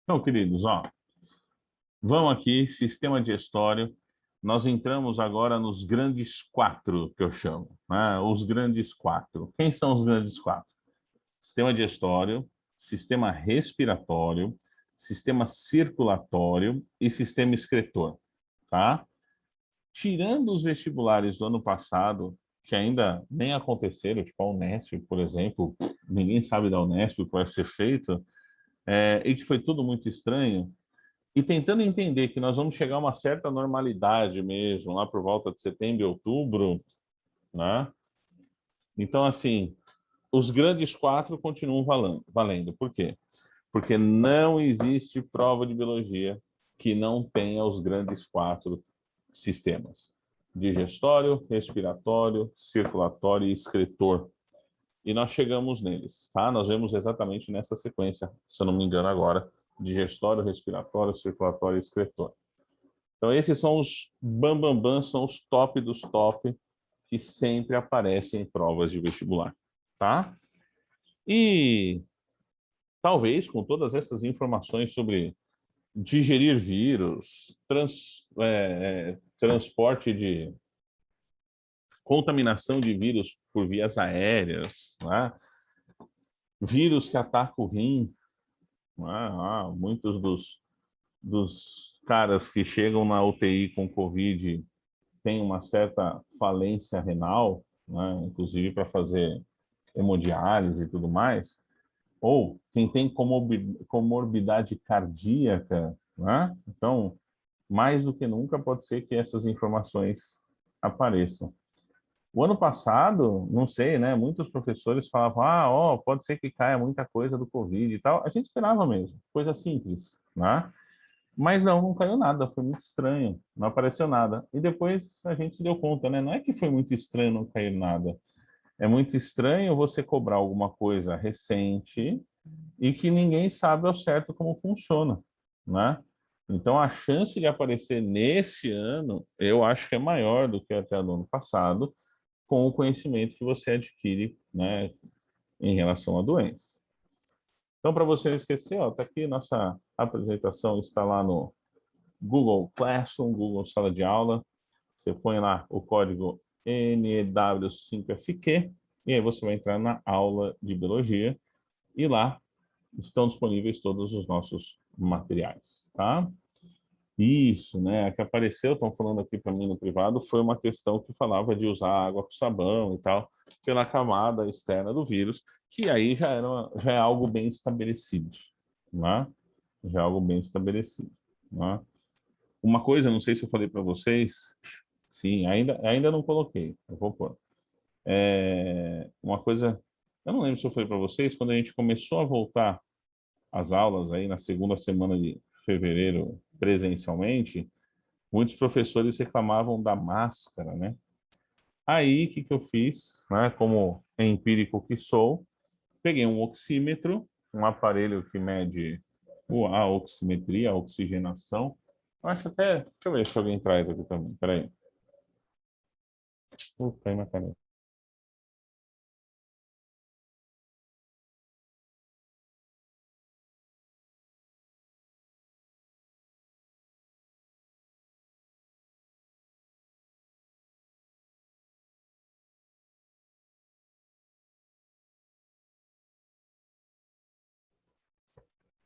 Então, queridos, ó, vamos aqui, sistema digestório. Nós entramos agora nos grandes quatro, que eu chamo, né? Os grandes quatro. Quem são os grandes quatro? Sistema digestório, sistema respiratório, sistema circulatório e sistema excretor, tá? Tirando os vestibulares do ano passado, que ainda nem aconteceram, tipo a Unesp, por exemplo, ninguém sabe da Unesp o que vai ser feito, e que foi tudo muito estranho, e tentando entender que nós vamos chegar a uma certa normalidade mesmo, lá por volta de setembro e outubro, né? Então, assim, os grandes quatro continuam valendo. Por quê? Porque não existe prova de biologia que não tenha os grandes quatro sistemas: digestório, respiratório, circulatório e excretor. E nós chegamos neles, tá? Nós vemos exatamente nessa sequência, se eu não me engano agora: digestório, respiratório, circulatório e excretor. Então, esses são os bambambam, são os top dos top que sempre aparecem em provas de vestibular, tá? E talvez com todas essas informações sobre digerir vírus, transporte de contaminação de vírus por vias aéreas, né? Vírus que atacam o rim, né? Muitos dos caras que chegam na UTI com Covid têm uma certa falência renal, né? Inclusive para fazer hemodiálise e tudo mais, ou quem tem comorbidade cardíaca, né? Então, mais do que nunca, pode ser que essas informações apareçam. O ano passado, não sei, né? Muitos professores falavam, ó, pode ser que caia muita coisa do Covid e tal. A gente esperava mesmo, coisa simples, né? Mas não caiu nada, foi muito estranho, não apareceu nada. E depois a gente se deu conta, né? Não é que foi muito estranho não cair nada. É muito estranho você cobrar alguma coisa recente e que ninguém sabe ao certo como funciona, né? Então, a chance de aparecer nesse ano, eu acho que é maior do que até no ano passado, com o conhecimento que você adquire, né, em relação à doença. Então, para você não esquecer, ó, tá aqui nossa apresentação, está lá no Google Classroom, Google Sala de Aula. Você põe lá o código NEW5FQ e aí você vai entrar na aula de biologia e lá estão disponíveis todos os nossos materiais, tá? Isso, né? A que apareceu, estão falando aqui para mim no privado, foi uma questão que falava de usar água com sabão e tal, pela camada externa do vírus, que aí já é algo bem estabelecido, né? Já é algo bem estabelecido, né? Uma coisa, não sei se eu falei para vocês, sim, ainda não coloquei, eu vou pôr. Uma coisa, eu não lembro se eu falei para vocês, quando a gente começou a voltar às aulas aí na segunda semana de fevereiro presencialmente, muitos professores reclamavam da máscara, né? Aí, o que que eu fiz, né? Como empírico que sou, peguei um oxímetro, um aparelho que mede a oximetria, a oxigenação. Eu acho até, deixa eu ver se alguém traz aqui também, peraí. Tem uma caneta.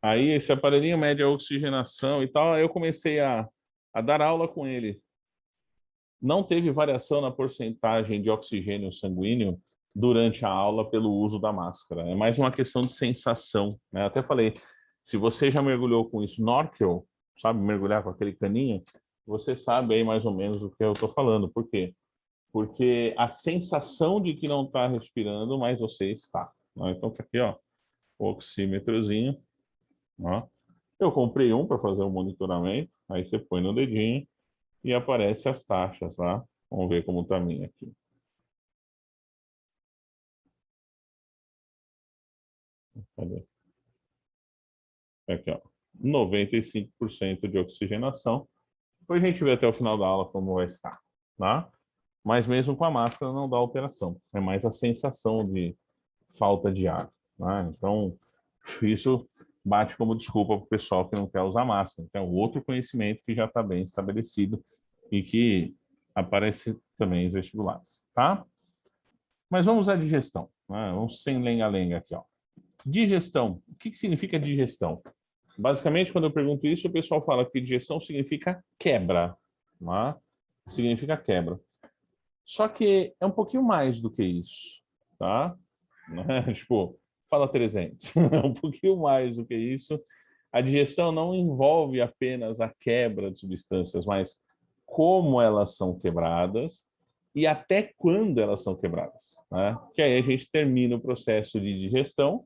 Aí esse aparelhinho mede a oxigenação e tal, aí eu comecei a dar aula com ele. Não teve variação na porcentagem de oxigênio sanguíneo durante a aula pelo uso da máscara. É mais uma questão de sensação, né? Até falei, se você já mergulhou com snorkel, sabe, mergulhar com aquele caninho, você sabe aí mais ou menos do que eu estou falando. Por quê? Porque a sensação de que não está respirando, mas você está, né? Então, tá aqui, ó, o oxímetrozinho, ó. Eu comprei um para fazer o monitoramento, aí você põe no dedinho e aparece as taxas lá. Vamos ver como está a minha aqui. Cadê? Aqui, ó. 95% de oxigenação. Depois a gente vê até o final da aula como vai estar, tá? Mas mesmo com a máscara não dá alteração. É mais a sensação de falta de ar, né? Então, isso bate como desculpa para o pessoal que não quer usar máscara. Então, outro conhecimento que já está bem estabelecido e que aparece também nos vestibulares, tá? Mas vamos à digestão, né? Vamos sem lenga-lenga aqui, ó. Digestão. O que significa digestão? Basicamente, quando eu pergunto isso, o pessoal fala que digestão significa quebra, né? Significa quebra. Só que é um pouquinho mais do que isso, tá? Tipo, fala 300. É um pouquinho mais do que isso. A digestão não envolve apenas a quebra de substâncias, mas como elas são quebradas e até quando elas são quebradas, né? Que aí a gente termina o processo de digestão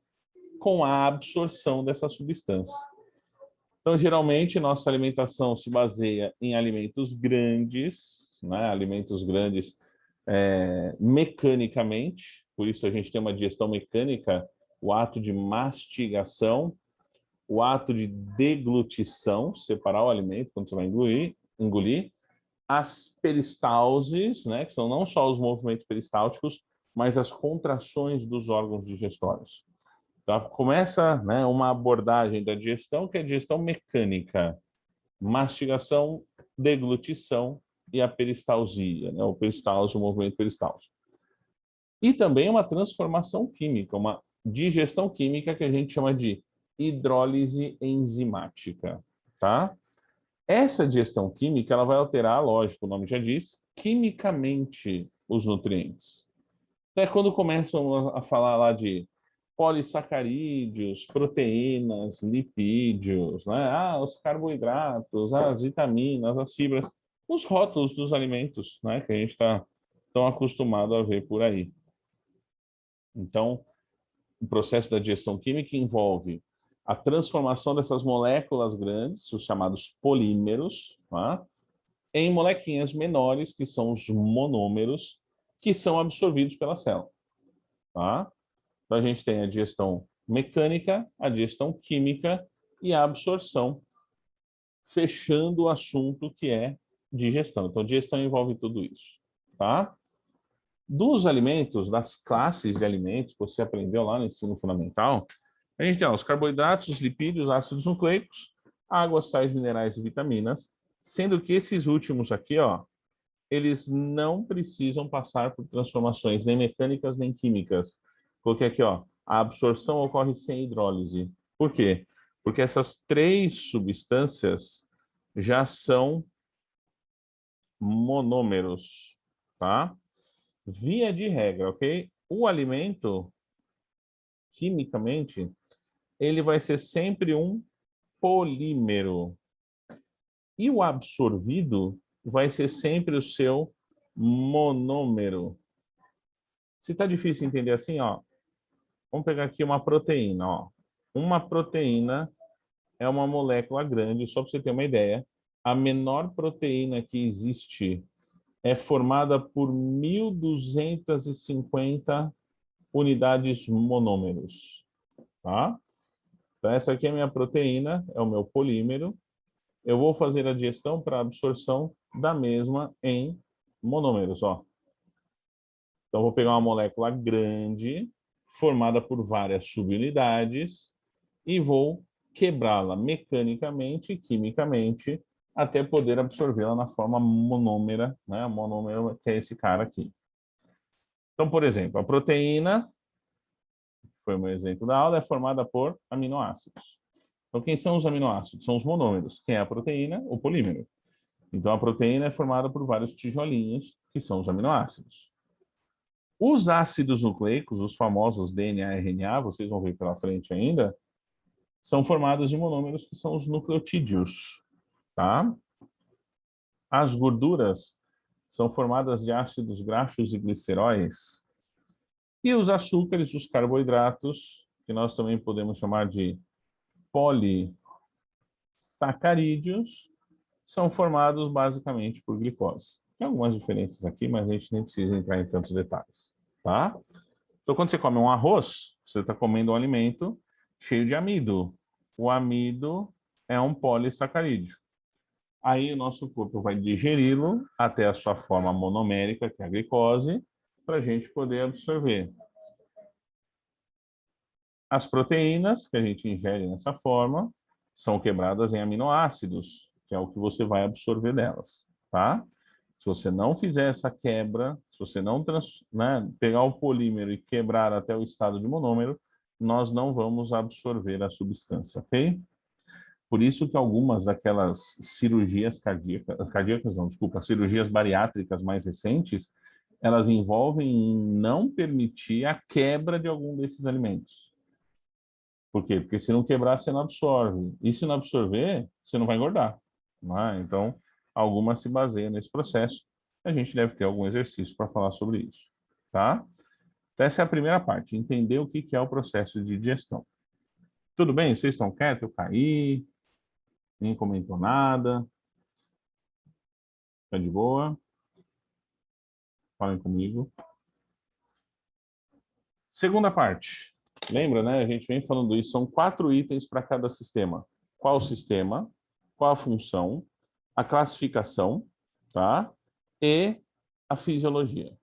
com a absorção dessa substância. Então, geralmente, nossa alimentação se baseia em alimentos grandes, né? Alimentos grandes mecanicamente, por isso a gente tem uma digestão mecânica, o ato de mastigação, o ato de deglutição, separar o alimento quando você vai engolir, as peristalses, né? Que são não só os movimentos peristálticos, mas as contrações dos órgãos digestórios. Então, começa, né, uma abordagem da digestão, que é a digestão mecânica, mastigação, deglutição e a peristalsia, né, o peristalse, o movimento peristalse. E também uma transformação química, uma digestão química que a gente chama de hidrólise enzimática, tá? Essa digestão química, ela vai alterar, lógico, o nome já diz, quimicamente os nutrientes. Até quando começam a falar lá de polissacarídeos, proteínas, lipídios, né? Os carboidratos, as vitaminas, as fibras, os rótulos dos alimentos, né? Que a gente está tão acostumado a ver por aí. Então, o processo da digestão química envolve a transformação dessas moléculas grandes, os chamados polímeros, tá? Em molequinhas menores, que são os monômeros, que são absorvidos pela célula. Tá? Então, a gente tem a digestão mecânica, a digestão química e a absorção, fechando o assunto que é digestão. Então, digestão envolve tudo isso. Tá? Dos alimentos, das classes de alimentos que você aprendeu lá no ensino fundamental, a gente tem os carboidratos, os lipídios, ácidos nucleicos, água, sais minerais e vitaminas, sendo que esses últimos aqui, ó, eles não precisam passar por transformações nem mecânicas nem químicas. Coloquei aqui, ó, a absorção ocorre sem hidrólise. Por quê? Porque essas três substâncias já são monômeros, tá? Via de regra, ok? O alimento, quimicamente, ele vai ser sempre um polímero. E o absorvido vai ser sempre o seu monômero. Se está difícil entender assim, ó, vamos pegar aqui uma proteína, ó. Uma proteína é uma molécula grande, só para você ter uma ideia. A menor proteína que existe é formada por 1.250 unidades monômeros, tá? Então, essa aqui é a minha proteína, é o meu polímero. Eu vou fazer a digestão para absorção da mesma em monômeros, ó. Então, vou pegar uma molécula grande, formada por várias subunidades, e vou quebrá-la mecanicamente e quimicamente até poder absorvê-la na forma monômera, né? O monômero que é esse cara aqui. Então, por exemplo, a proteína, foi o meu exemplo da aula, é formada por aminoácidos. Então, quem são os aminoácidos? São os monômeros. Quem é a proteína? O polímero. Então, a proteína é formada por vários tijolinhos, que são os aminoácidos. Os ácidos nucleicos, os famosos DNA e RNA, vocês vão ver pela frente ainda, são formados de monômeros que são os nucleotídeos, tá? As gorduras são formadas de ácidos graxos e gliceróis. E os açúcares, os carboidratos, que nós também podemos chamar de polissacarídeos, são formados basicamente por glicose. Tem algumas diferenças aqui, mas a gente nem precisa entrar em tantos detalhes, tá? Então, quando você come um arroz, você está comendo um alimento cheio de amido. O amido é um polissacarídeo. Aí o nosso corpo vai digeri-lo até a sua forma monomérica, que é a glicose, para a gente poder absorver. As proteínas que a gente ingere nessa forma são quebradas em aminoácidos, que é o que você vai absorver delas, tá? Se você não fizer essa quebra, se você não pegar o polímero e quebrar até o estado de monômero, nós não vamos absorver a substância, ok? Por isso que algumas daquelas cirurgias cardíacas não, desculpa, cirurgias bariátricas mais recentes, elas envolvem em não permitir a quebra de algum desses alimentos. Por quê? Porque se não quebrar, você não absorve. E se não absorver, você não vai engordar. Não é? Então, algumas se baseiam nesse processo. A gente deve ter algum exercício para falar sobre isso. Tá? Então, essa é a primeira parte, entender o que é o processo de digestão. Tudo bem? Vocês estão quietos? Eu caí, ninguém comentou nada. Está de boa? Falem comigo. Segunda parte. Lembra, né? A gente vem falando isso. São 4 itens para cada sistema. Qual o sistema? Qual a função? A classificação, tá? E a fisiologia.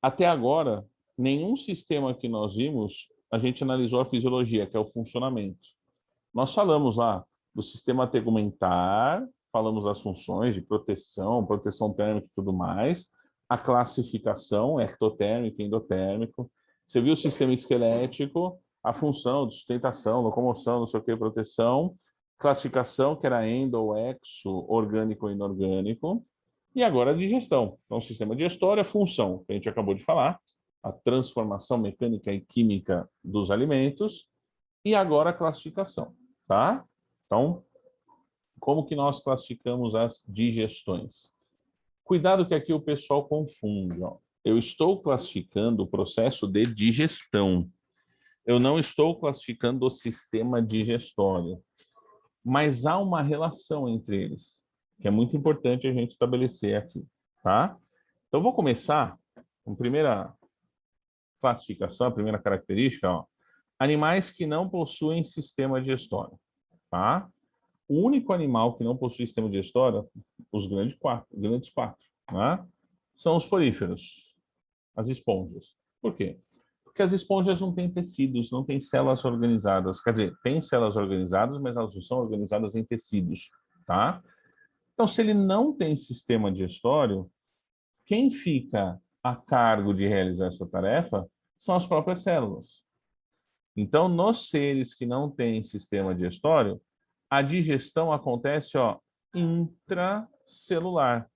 Até agora, nenhum sistema que nós vimos, a gente analisou a fisiologia, que é o funcionamento. Nós falamos lá do sistema tegumentar, falamos das funções de proteção, proteção térmica e tudo mais, a classificação, ectotérmico, endotérmico. Você viu o sistema esquelético, a função de sustentação, locomoção, não sei o que, proteção, classificação, que era endo ou exo, orgânico ou inorgânico, e agora a digestão. Então, o sistema digestório, a função, que a gente acabou de falar, a transformação mecânica e química dos alimentos, e agora a classificação, tá? Então, como que nós classificamos as digestões? Cuidado que aqui o pessoal confunde, ó. Eu estou classificando o processo de digestão. Eu não estou classificando o sistema digestório. Mas há uma relação entre eles, que é muito importante a gente estabelecer aqui, tá? Então, vou começar com a primeira classificação, a primeira característica, ó. Animais que não possuem sistema digestório, tá? O único animal que não possui sistema digestório, os grandes quatro, né? São os poríferos, as esponjas. Por quê? Porque as esponjas não têm tecidos, não têm células organizadas. Quer dizer, tem células organizadas, mas elas não são organizadas em tecidos, tá? Então, se ele não tem sistema digestório, quem fica a cargo de realizar essa tarefa são as próprias células. Então, nos seres que não têm sistema digestório, a digestão acontece, ó, intracelular.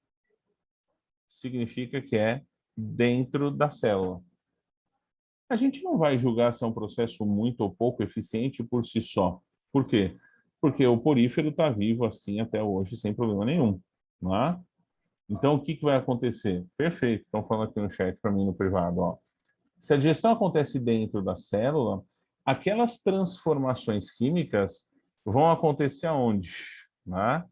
Significa que é dentro da célula. A gente não vai julgar se é um processo muito ou pouco eficiente por si só. Por quê? Porque o porífero está vivo assim até hoje sem problema nenhum. Não é? Então, o que vai acontecer? Perfeito. Estão falando aqui no chat para mim no privado. Ó. Se a digestão acontece dentro da célula, aquelas transformações químicas vão acontecer aonde? Né?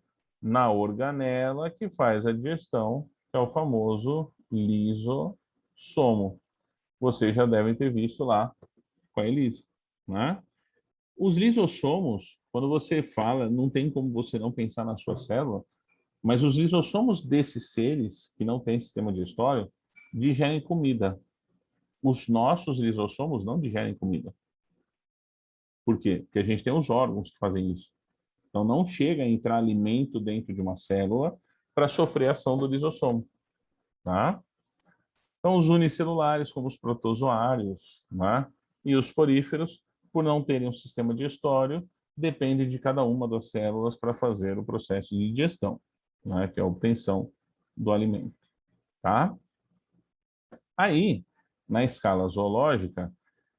Na organela que faz a digestão, que é o famoso lisossomo. Vocês já devem ter visto lá com a Elisa, né? Os lisossomos, quando você fala, não tem como você não pensar na sua célula, mas os lisossomos desses seres que não têm sistema digestório digerem comida. Os nossos lisossomos não digerem comida. Por quê? Porque a gente tem os órgãos que fazem isso. Então não chega a entrar alimento dentro de uma célula para sofrer a ação do lisossomo, tá? Então, os unicelulares, como os protozoários, né? E os poríferos, por não terem um sistema digestório, dependem de cada uma das células para fazer o processo de digestão, né? Que é a obtenção do alimento. Tá? Aí, na escala zoológica,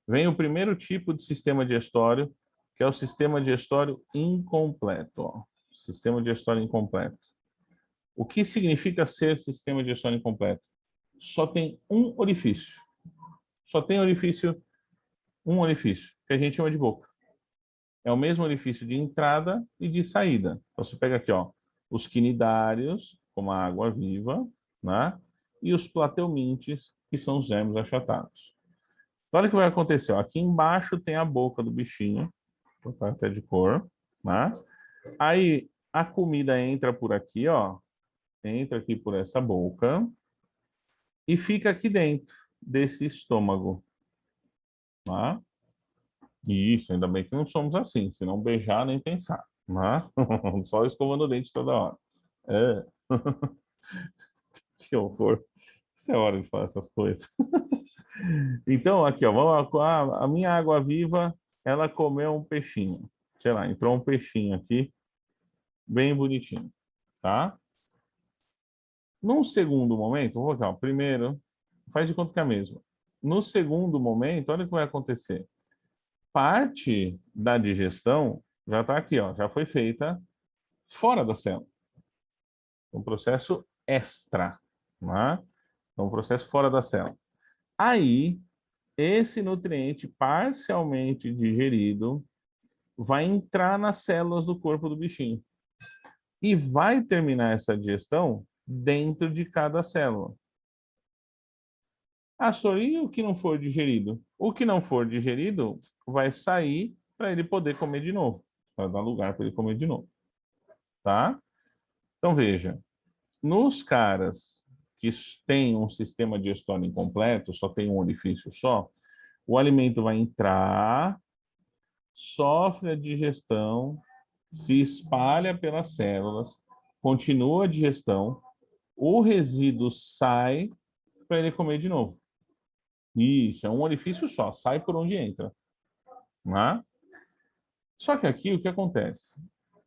vem o primeiro tipo de sistema digestório, que é o sistema digestório incompleto. Ó. Sistema digestório incompleto. O que significa ser sistema digestório incompleto? Só tem um orifício. Só tem um orifício, que a gente chama de boca. É o mesmo orifício de entrada e de saída. Então, você pega aqui, ó, os quinidários, como a água viva, né? E os plateumintes, que são os vermes achatados. Então, olha o que vai acontecer. Ó. Aqui embaixo tem a boca do bichinho, vou botar até de cor, né? Aí, a comida entra por aqui, ó. Entra aqui por essa boca e fica aqui dentro desse estômago. Tá? Isso, ainda bem que não somos assim, se não beijar nem pensar, né? Só escovando o dente toda hora. É. Que horror. Isso é hora de falar essas coisas. Então, aqui, ó, vamos lá, a minha água-viva, ela comeu um peixinho. Sei lá, entrou um peixinho aqui, bem bonitinho, tá? Num segundo momento, vou colocar, ó, primeiro, faz de conta que é a mesma. No segundo momento, olha o que vai acontecer. Parte da digestão já está aqui, ó, já foi feita fora da célula. Um processo extra, né? É um processo fora da célula. Aí, esse nutriente parcialmente digerido vai entrar nas células do corpo do bichinho e vai terminar essa digestão dentro de cada célula. Ah, só e o que não for digerido? O que não for digerido vai sair para ele poder comer de novo, para dar lugar para ele comer de novo, tá? Então veja, nos caras que têm um sistema digestório incompleto, só tem um orifício só, o alimento vai entrar, sofre a digestão, se espalha pelas células, continua a digestão, o resíduo sai para ele comer de novo. Isso, é um orifício só, sai por onde entra. Né? Só que aqui o que acontece?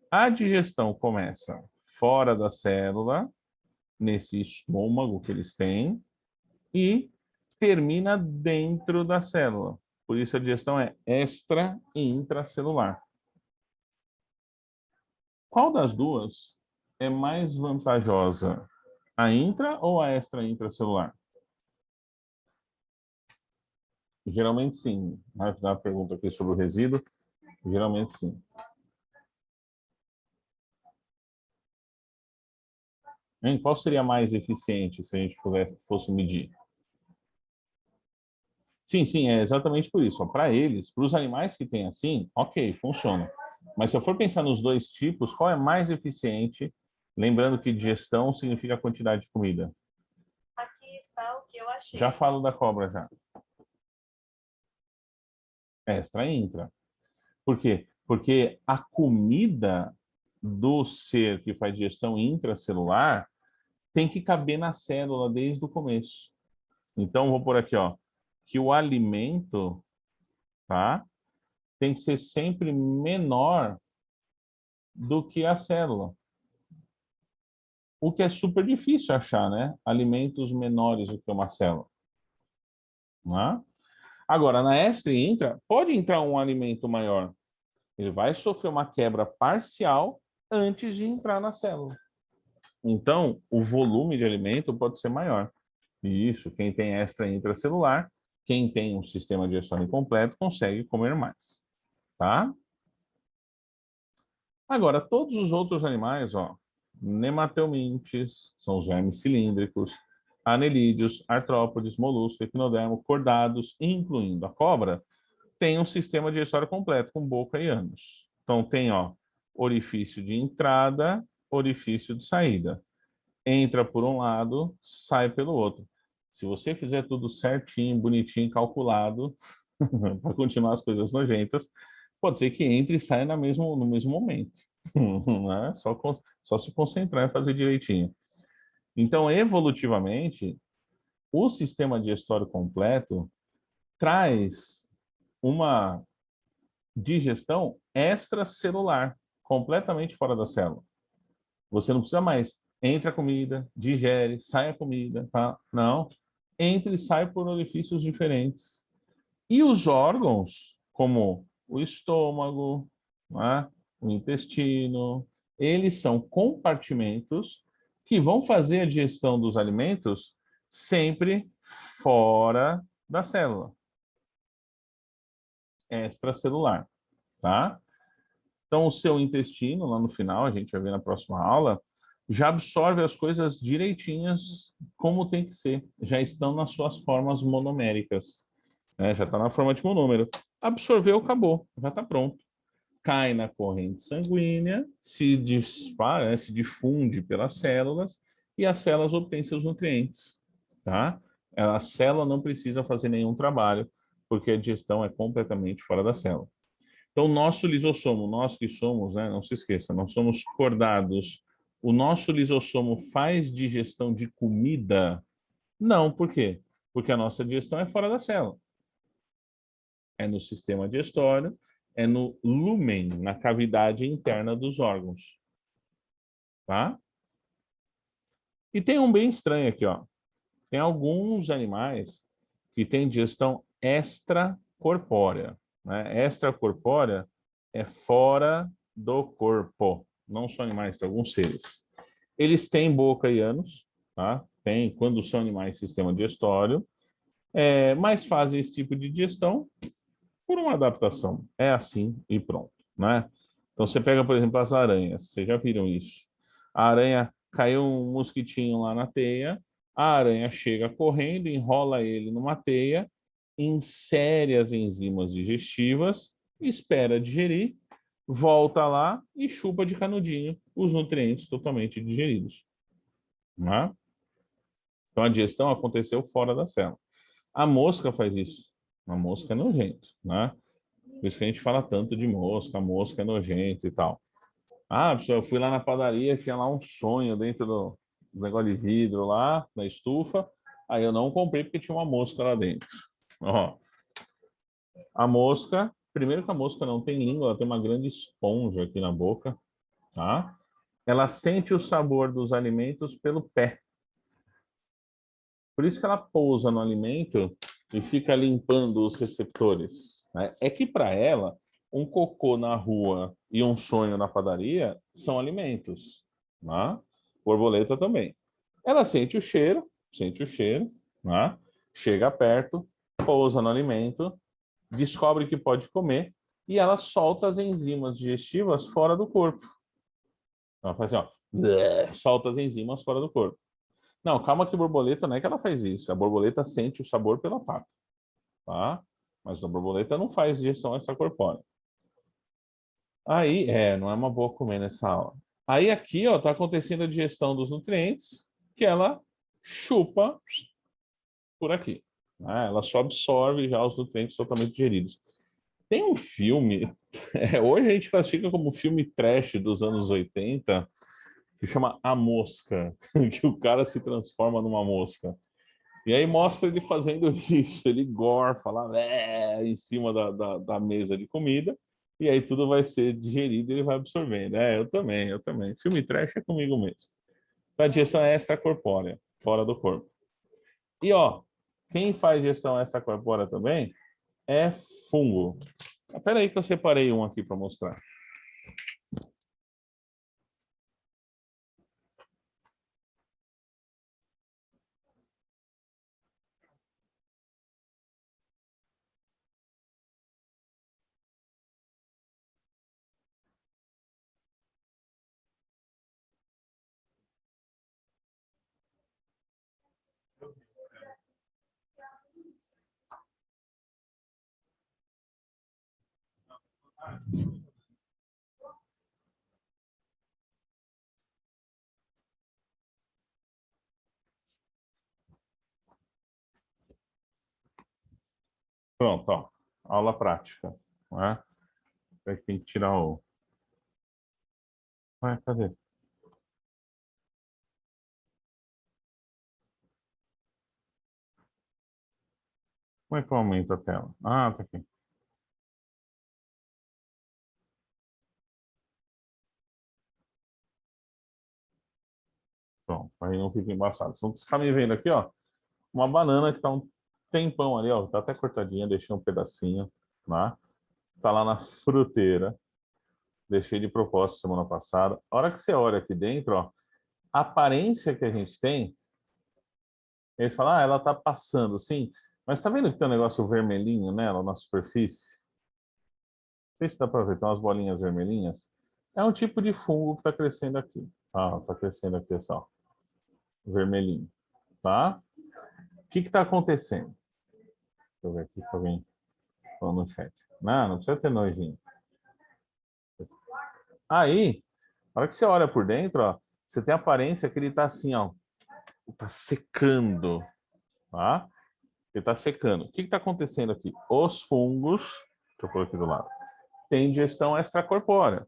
A digestão começa fora da célula, nesse estômago que eles têm, e termina dentro da célula. Por isso a digestão é extra e intracelular. Qual das duas é mais vantajosa? A intra ou a extra intracelular? Geralmente sim. Vai dar uma pergunta aqui sobre o resíduo. Geralmente sim. Qual seria mais eficiente se a gente fosse medir? Sim, sim, é exatamente por isso. Para eles, para os animais que têm assim, ok, funciona. Mas se eu for pensar nos dois tipos, qual é mais eficiente? Lembrando que digestão significa quantidade de comida. Aqui está o que eu achei. Já falo da cobra já. Extra e intra. Por quê? Porque a comida do ser que faz digestão intracelular tem que caber na célula desde o começo. Então, vou por aqui, ó, que o alimento, tá, tem que ser sempre menor do que a célula. O que é super difícil achar, né? Alimentos menores do que uma célula. Né? Agora, na extra e intra, pode entrar um alimento maior. Ele vai sofrer uma quebra parcial antes de entrar na célula. Então, o volume de alimento pode ser maior. E isso, quem tem extra intracelular, quem tem um sistema de digestão incompleto, consegue comer mais. Tá? Agora, todos os outros animais, ó, nematelmintes, são os vermes cilíndricos, anelídeos, artrópodes, moluscos, equinodermo, cordados, incluindo a cobra, tem um sistema digestório completo com boca e ânus. Então tem, ó, orifício de entrada, orifício de saída. Entra por um lado, sai pelo outro. Se você fizer tudo certinho, bonitinho, calculado, para continuar as coisas nojentas, pode ser que entre e saia no mesmo momento. Né? Só se concentrar e fazer direitinho. Então, evolutivamente, o sistema digestório completo traz uma digestão extracelular, completamente fora da célula. Você não precisa mais entra a comida, digere, sai a comida, tá? Não. Entra e sai por orifícios diferentes. E os órgãos, como o estômago, né, o intestino, eles são compartimentos que vão fazer a digestão dos alimentos sempre fora da célula, extracelular, tá? Então, o seu intestino, lá no final, a gente vai ver na próxima aula, já absorve as coisas direitinhas como tem que ser. Já estão nas suas formas monoméricas. Né? Já está na forma de monômero. Absorveu, acabou. Já está pronto. Cai na corrente sanguínea, se dispara, né? Se difunde pelas células e as células obtêm seus nutrientes. Tá? A célula não precisa fazer nenhum trabalho porque a digestão é completamente fora da célula. Então, o nosso lisossomo, nós que somos, né, não se esqueça, nós somos cordados. O nosso lisossomo faz digestão de comida? Não, por quê? Porque a nossa digestão é fora da célula. É no sistema digestório, é no lúmen, na cavidade interna dos órgãos. Tá? E tem um bem estranho aqui, ó. Tem alguns animais que têm digestão extracorpórea, né? Extracorpórea é fora do corpo. Não são animais, tem alguns seres. Eles têm boca e ânus, tá? Tem, quando são animais, sistema digestório, mas fazem esse tipo de digestão por uma adaptação. É assim e pronto, né? Então você pega, por exemplo, as aranhas. Vocês já viram isso? A aranha caiu um mosquitinho lá na teia, a aranha chega correndo, enrola ele numa teia, insere as enzimas digestivas, espera digerir, volta lá e chupa de canudinho os nutrientes totalmente digeridos, né? Então a digestão aconteceu fora da célula. A mosca faz isso. A mosca é nojento, né? Por isso que a gente fala tanto de mosca, a mosca é nojento e tal. Ah, pessoal, eu fui lá na padaria, tinha lá um sonho dentro do negócio de vidro lá, na estufa. Aí eu não comprei porque tinha uma mosca lá dentro. Ó, a mosca, primeiro que a mosca não tem língua, ela tem uma grande esponja aqui na boca, tá? Ela sente o sabor dos alimentos pelo pé. Por isso que ela pousa no alimento e fica limpando os receptores, né? É que para ela, um cocô na rua e um sonho na padaria são alimentos, né? Borboleta também. Ela sente o cheiro, né? Chega perto, pousa no alimento, descobre que pode comer e ela solta as enzimas digestivas fora do corpo. Ela faz assim, ó, solta as enzimas fora do corpo. Não, calma que borboleta não é que ela faz isso. A borboleta sente o sabor pela pata, tá? Mas a borboleta não faz digestão extracorpórea. Aí, não é uma boa comer nessa aula. Aí aqui, ó, tá acontecendo a digestão dos nutrientes que ela chupa por aqui, né? Ela só absorve já os nutrientes totalmente digeridos. Tem um filme, hoje a gente classifica como filme trash dos anos 80, que chama A Mosca, que o cara se transforma numa mosca. E aí mostra ele fazendo isso, ele gorfa lá em cima da mesa de comida, e aí tudo vai ser digerido e ele vai absorvendo. Eu também, eu também. Filme trash é comigo mesmo. A digestão é extracorpórea, fora do corpo. E ó, quem faz digestão extracorpórea também é fungo. Espera aí que eu separei um aqui para mostrar. Pronto, ó, aula prática, né? Tem que tirar o... Cadê? Como é que eu aumento a tela? Ah, tá aqui. Pronto, aí não fica embaçado. Então, você está me vendo aqui, ó, uma banana que tá um tempão ali, ó, tá até cortadinha, deixei um pedacinho, né? Tá lá na fruteira, deixei de propósito semana passada. A hora que você olha aqui dentro, ó, a aparência que a gente tem, eles falam, ela tá passando, sim, mas tá vendo que tem um negócio vermelhinho nela, na superfície? Não sei se dá para ver, tem umas bolinhas vermelhinhas. É um tipo de fungo que tá crescendo aqui. Ah, tá crescendo aqui, só, vermelhinho, tá? O que que tá acontecendo? Deixa eu ver aqui se alguém falou no chat. Não precisa ter nojinho. Aí, na hora que você olha por dentro, ó, você tem a aparência que ele tá assim, ó, tá secando, tá? Ele está secando. O que está acontecendo aqui? Os fungos, que eu coloquei do lado, têm digestão extracorpórea.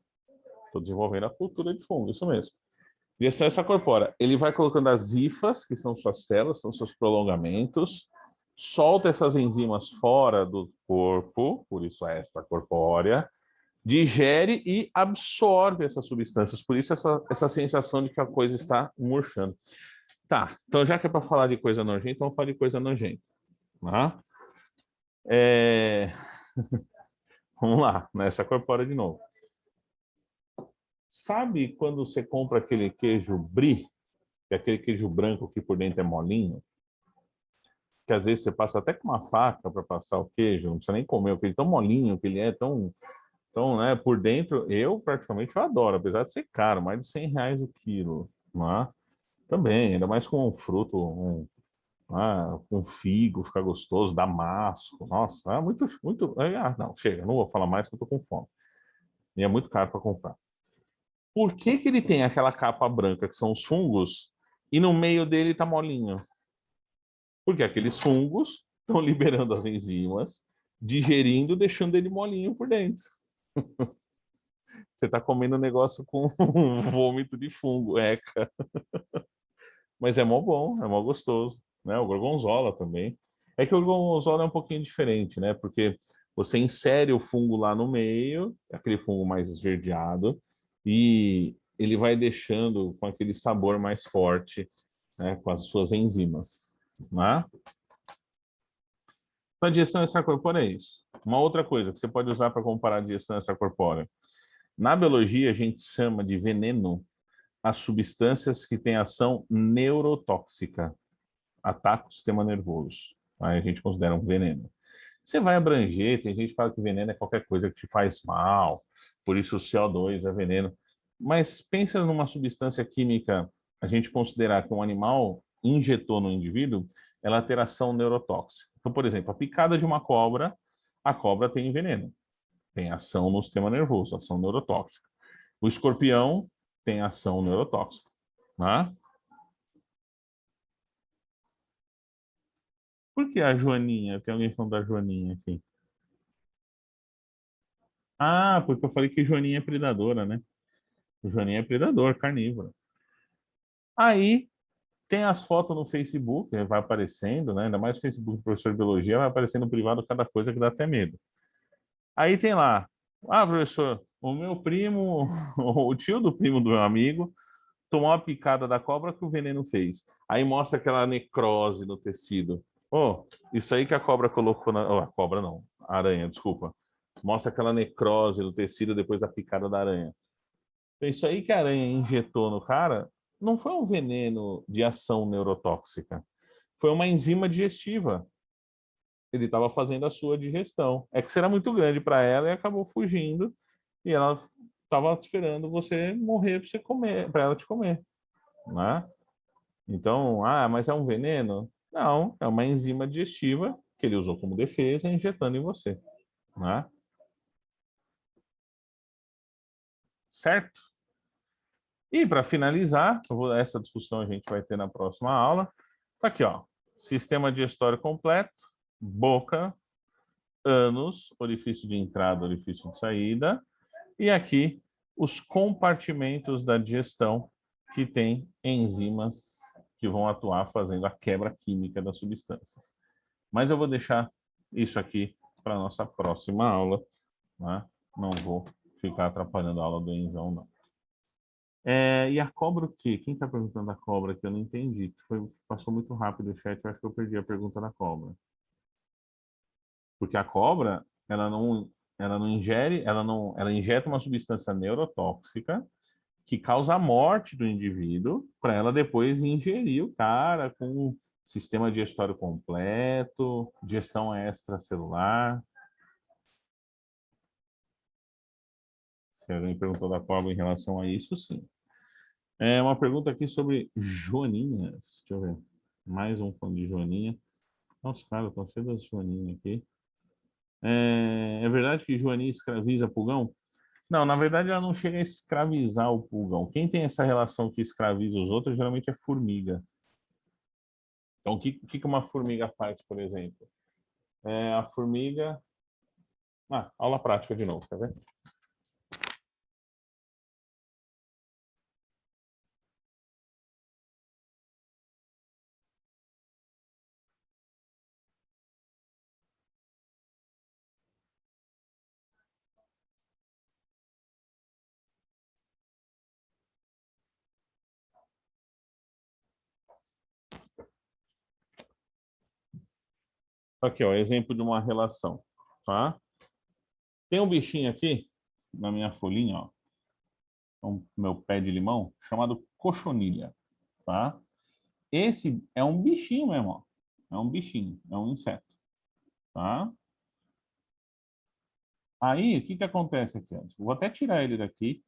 Estou desenvolvendo a cultura de fungo, isso mesmo. Digestão extracorpórea. Ele vai colocando as hifas, que são suas células, são seus prolongamentos, solta essas enzimas fora do corpo, por isso a extracorpórea, digere e absorve essas substâncias. Por isso essa sensação de que a coisa está murchando. Tá, então já que é para falar de coisa nojenta, vamos falar de coisa nojenta. Tá? Vamos lá, nessa corpórea de novo. Sabe quando você compra aquele queijo brie, que é aquele queijo branco que por dentro é molinho? Que às vezes você passa até com uma faca para passar o queijo, não precisa nem comer o queijo, tão molinho que ele é, tão, né, por dentro, eu praticamente adoro, apesar de ser caro, mais de R$ 100 o quilo, né? Também, ainda mais com um fruto, com figo, fica gostoso, damasco, nossa, muito, muito, não, chega, não vou falar mais porque eu tô com fome, e é muito caro para comprar. Por que que ele tem aquela capa branca, que são os fungos, e no meio dele tá molinho? Porque aqueles fungos estão liberando as enzimas, digerindo, deixando ele molinho por dentro. Você está comendo um negócio com um vômito de fungo, cara. Mas é mó bom, é mó gostoso, né? O gorgonzola também. É que o gorgonzola é um pouquinho diferente, né? Porque você insere o fungo lá no meio, aquele fungo mais esverdeado, e ele vai deixando com aquele sabor mais forte, né? Com as suas enzimas, né? Então, a digestão extracorpórea é isso. Uma outra coisa que você pode usar para comparar a digestão extracorpórea. Na biologia, a gente chama de veneno as substâncias que têm ação neurotóxica, atacam o sistema nervoso. Aí a gente considera um veneno. Você vai abranger, tem gente que fala que veneno é qualquer coisa que te faz mal, por isso o CO2 é veneno. Mas pensa numa substância química, a gente considerar que um animal injetou no indivíduo, ela ter ação neurotóxica. Então, por exemplo, a picada de uma cobra, a cobra tem veneno, tem ação no sistema nervoso, ação neurotóxica. O escorpião tem ação neurotóxica, né? Por que a joaninha? Tem alguém falando da joaninha aqui. Ah, porque eu falei que joaninha é predadora, né? Joaninha é predador, carnívoro. Aí tem as fotos no Facebook, vai aparecendo, né? Ainda mais no Facebook do professor de biologia, vai aparecendo no privado cada coisa que dá até medo. Aí tem lá, professor, o meu primo, o tio do primo do meu amigo, tomou uma picada da cobra que o veneno fez. Aí mostra aquela necrose no tecido. Isso aí que a cobra colocou na... a cobra não, a aranha, desculpa. Mostra aquela necrose no tecido depois da picada da aranha. Então, isso aí que a aranha injetou no cara não foi um veneno de ação neurotóxica. Foi uma enzima digestiva. Ele estava fazendo a sua digestão. É que será muito grande para ela e acabou fugindo. E ela estava esperando você morrer para você comer, para ela te comer, né? Então, mas é um veneno? Não, é uma enzima digestiva que ele usou como defesa, injetando em você, né? Certo? E para finalizar, essa discussão a gente vai ter na próxima aula. Tá aqui, ó. Sistema digestório completo, boca, ânus, orifício de entrada, orifício de saída, e aqui os compartimentos da digestão que tem enzimas que vão atuar fazendo a quebra química das substâncias. Mas eu vou deixar isso aqui para a nossa próxima aula, né? Não vou ficar atrapalhando a aula do Enzão, não. E a cobra o quê? Quem está perguntando da cobra que eu não entendi? Passou muito rápido o chat, eu acho que eu perdi a pergunta da cobra. Porque a cobra, ela não ingere, ela injeta uma substância neurotóxica que causa a morte do indivíduo para ela depois ingerir o cara com sistema digestório completo, digestão extracelular. Se alguém perguntou da cobra em relação a isso, sim. Uma pergunta aqui sobre joaninhas. Deixa eu ver. Mais um fã de joaninha. Nossa, cara, estão cheio das joaninhas aqui. É verdade que joaninha escraviza pulgão? Não, na verdade ela não chega a escravizar o pulgão. Quem tem essa relação que escraviza os outros geralmente é formiga. Então, o que uma formiga faz, por exemplo? A formiga... aula prática de novo, quer ver? Aqui, ó, exemplo de uma relação, tá? Tem um bichinho aqui, na minha folhinha, ó, meu pé de limão, chamado cochonilha, tá? Esse é um bichinho mesmo, ó. É um bichinho, é um inseto, tá? Aí, o que acontece aqui? Vou até tirar ele daqui.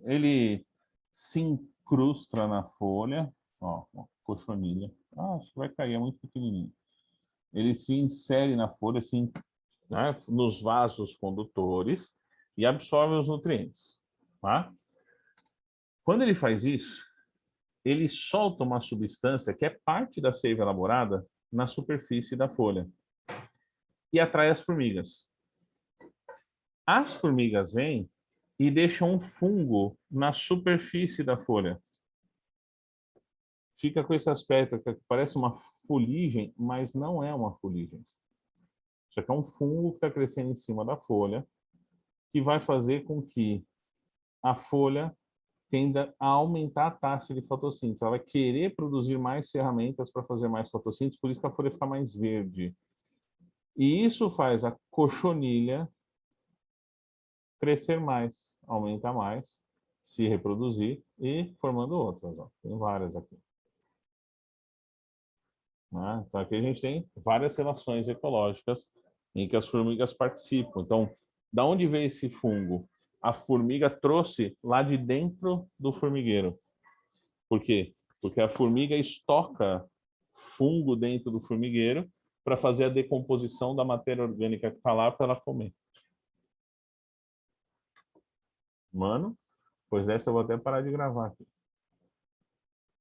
Ele se incrusta na folha, ó, cochonilha. Acho que vai cair, é muito pequenininho. Ele se insere na folha, assim, né, nos vasos condutores e absorve os nutrientes, tá? Quando ele faz isso, ele solta uma substância que é parte da seiva elaborada na superfície da folha e atrai as formigas. As formigas vêm e deixam um fungo na superfície da folha. Fica com esse aspecto que parece uma fuligem, mas não é uma fuligem. Isso aqui é um fungo que está crescendo em cima da folha, que vai fazer com que a folha tenda a aumentar a taxa de fotossíntese. Ela vai querer produzir mais ferramentas para fazer mais fotossíntese, por isso que a folha fica mais verde. E isso faz a cochonilha crescer mais, aumentar mais, se reproduzir e formando outras. Ó. Tem várias aqui. Né? Então aqui a gente tem várias relações ecológicas em que as formigas participam. Então, da onde veio esse fungo? A formiga trouxe lá de dentro do formigueiro. Por quê? Porque a formiga estoca fungo dentro do formigueiro para fazer a decomposição da matéria orgânica que está lá para ela comer. Mano, pois essa eu vou até parar de gravar aqui.